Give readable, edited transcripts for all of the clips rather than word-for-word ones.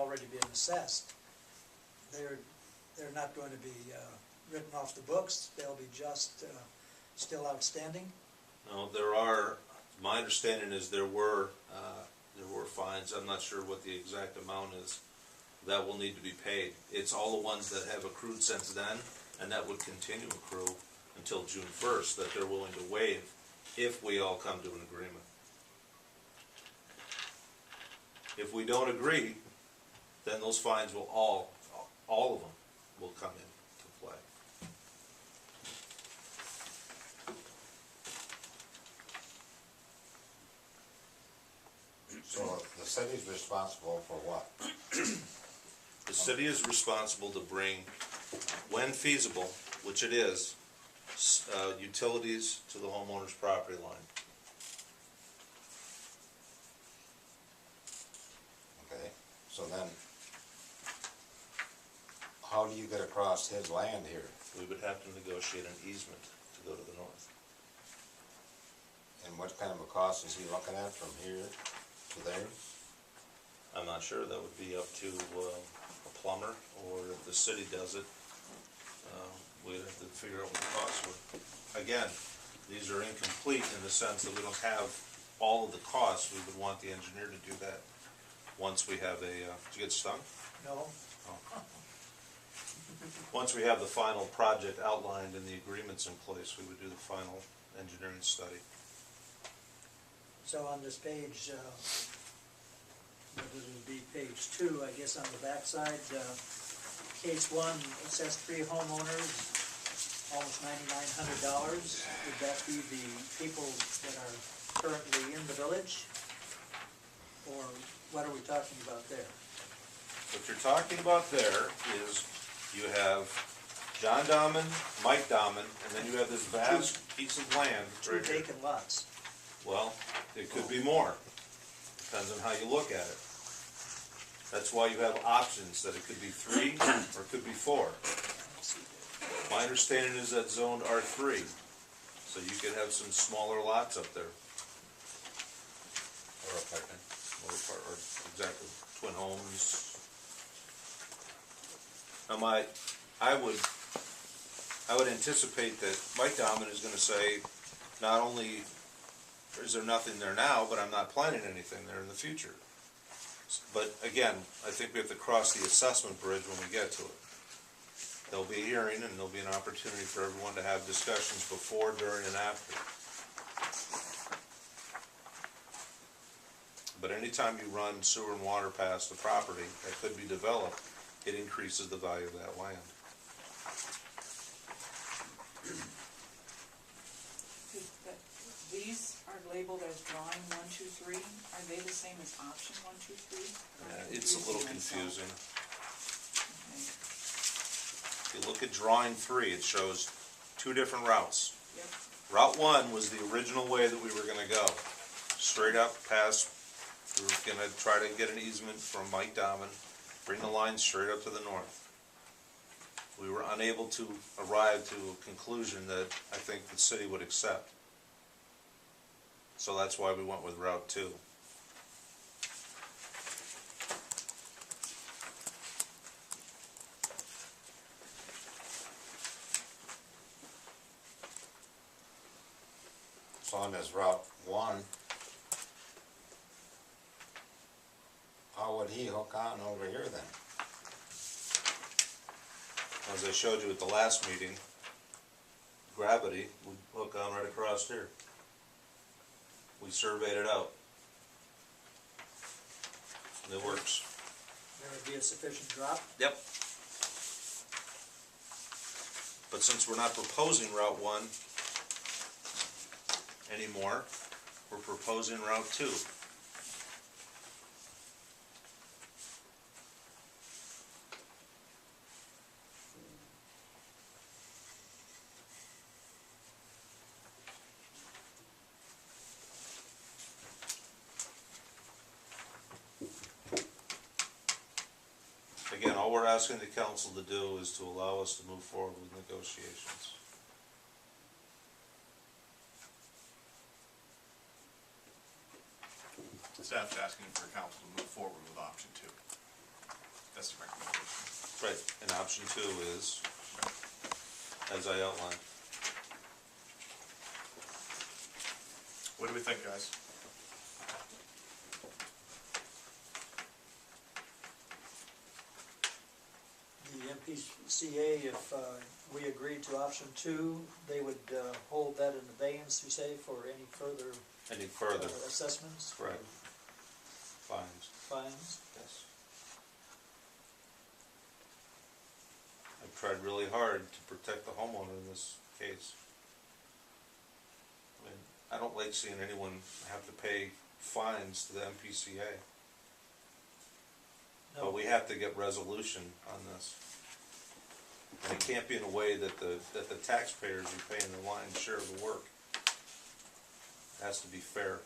already been assessed. They're not going to be written off the books. They'll be just still outstanding. No, there are. My understanding is there were fines. I'm not sure what the exact amount is that will need to be paid. It's all the ones that have accrued since then, and that would continue to accrue until June 1st, that they're willing to waive if we all come to an agreement. If we don't agree, then those fines will all of them will come into play. So the city's responsible for what? The city is responsible to bring, when feasible, which it is, utilities to the homeowner's property line. Okay, so then, how do you get across his land here? We would have to negotiate an easement to go to the north. And what kind of a cost is he looking at from here to there? I'm not sure. That would be up to a plumber, or if the city does it, we'd have to figure out what the costs were. Again, these are incomplete in the sense that we don't have all of the costs. We would want the engineer to do that once we have a, did you get stung? No? Oh. Once we have the final project outlined and the agreements in place, we would do the final engineering study. So on this page, what would be page 2, I guess on the back side, case 1, it says 3 homeowners, almost $9,900. Would that be the people that are currently in the village? Or what are we talking about there? What you're talking about there is you have John Dahman, Mike Dahman, and then you have this vast piece of land. 2 right here. vacant lots. Well, it could be more. Depends on how you look at it. That's why you have options, that it could be 3 or it could be 4. My understanding is that zoned R3, so you could have some smaller lots up there. Or apartment? Or exactly, twin homes. Now I would anticipate that Mike Dahman is going to say, not only is there nothing there now, but I'm not planning anything there in the future. But again, I think we have to cross the assessment bridge when we get to it. There'll be a hearing and there'll be an opportunity for everyone to have discussions before, during, and after. But anytime you run sewer and water past the property that could be developed, it increases the value of that land. These are labeled as drawing 1, 2, 3. Are they the same as option 1, 2, 3? It's a little confusing. Okay. If you look at drawing 3, it shows 2 different routes. Yep. Route 1 was the original way that we were going to go. Straight up past, we were going to try to get an easement from Mike Dahman, bring the line straight up to the north. We were unable to arrive to a conclusion that I think the city would accept. So that's why we went with Route 2. So on this Route 1, how would he hook on over here then? As I showed you at the last meeting, gravity would hook on right across here. We surveyed it out. And it works. There would be a sufficient drop. Yep. But since we're not proposing Route 1 anymore, we're proposing Route 2. Again, all we're asking the council to do is to allow us to move forward with negotiations. Staff's asking for council to move forward with option 2. Right, and option two is, as I outlined. What do we think, guys? The MPCA, if we agreed to option two, they would hold that in abeyance, you say, for any further Any further, assessments? correct, fines, Fines? yes. I've tried really hard to protect the homeowner in this case. I mean, I don't like seeing anyone have to pay fines to the MPCA. No. But we have to get resolution on this. And it can't be in a way that the taxpayers are paying the lion's share of the work. It has to be fair.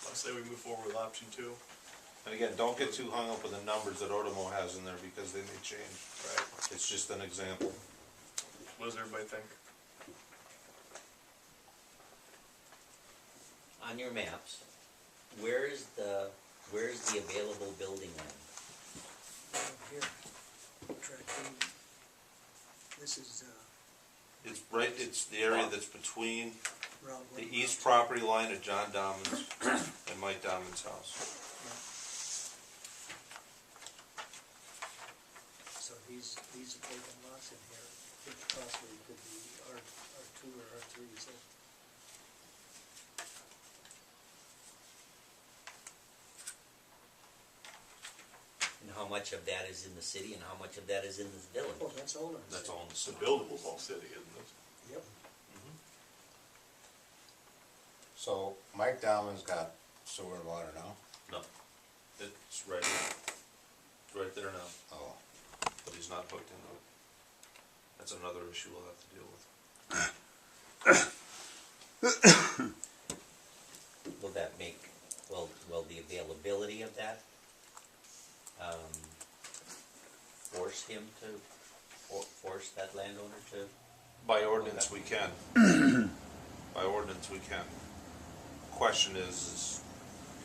Let's say we move forward with option two. And again, don't get too hung up with the numbers that Otomo has in there because they may change. Right. It's just an example. What does everybody think? On your maps, where's the available building land? Here, track B. This is It's right, it's the area that's between Route 1. the east property line of John Dahman's and Mike Dahman's house. So these are vacant lots in here, which possibly could be R2 or R3, is it? And how much of that is in the city and how much of that is in the Oh, village? that's older. That's all in the The city. buildable's all city, isn't it? Yep. So Mike Dahman's got sewer and water now? No, it's right, it's right there now, Oh, but he's not hooked into it. That's another issue we'll have to deal with. Will that make, will the availability of that, force him to, force that landowner to? By ordinance, we can. By ordinance, we can. Question is,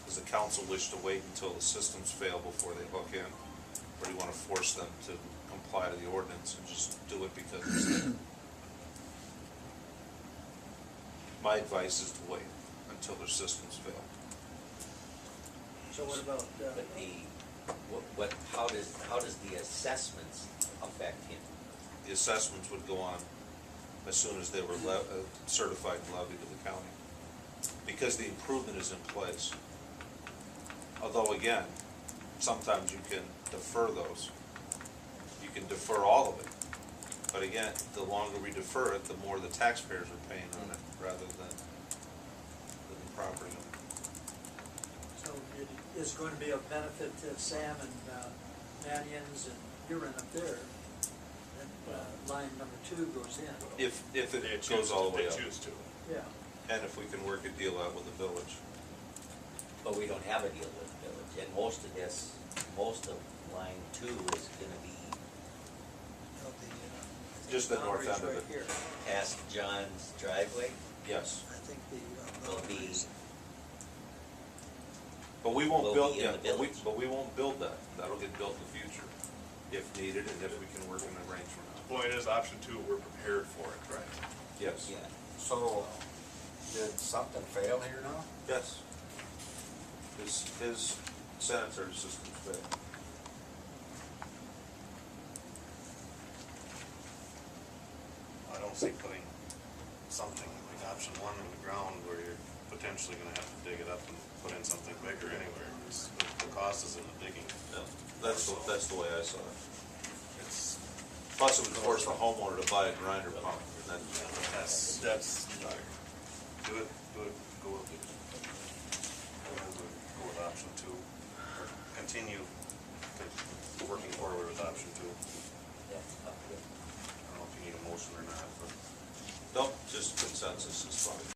does the council wish to wait until the systems fail before they hook in? Or do you wanna force them to comply to the ordinance and just do it because it's there? My advice is to wait until their systems fail. So what about, But how does the assessments affect him? The assessments would go on as soon as they were certified and levied to the county, because the improvement is in place. Although again, sometimes you can defer those. You can defer all of it. But again, the longer we defer it, the more the taxpayers are paying on it, rather than the property owner. so it is going to be a benefit to Sam and Madian's and your end up there, that line number 2 goes in. If They it choose goes all the way They up, choose to. Yeah. and if we can work a deal out with the village. But we don't have a deal with the village, and most of line 2 is gonna be Of the, Just the north end of right it. here. past John's driveway. Yes, I think the Will be, but we won't Will build, be in yeah, the but we village. won't build that. That'll get built in the future, if needed, and if we can work an arrangement out. The point is, option two, we're prepared for it, right? Yes. yeah, so did something fail here now? Yes. His sanitary system's failed. I don't see putting something like option one in the ground where you're potentially gonna have to dig it up and put in something bigger anywhere. The cost is in the digging. No, that's the way I saw it. It's, Plus, it would force the homeowner to buy a grinder pump, and then, that's, No. do it, go with it. Go with option two, or continue working forward with option two. that's up here. I don't know if you need a motion or not, but. nope, just consensus is fine.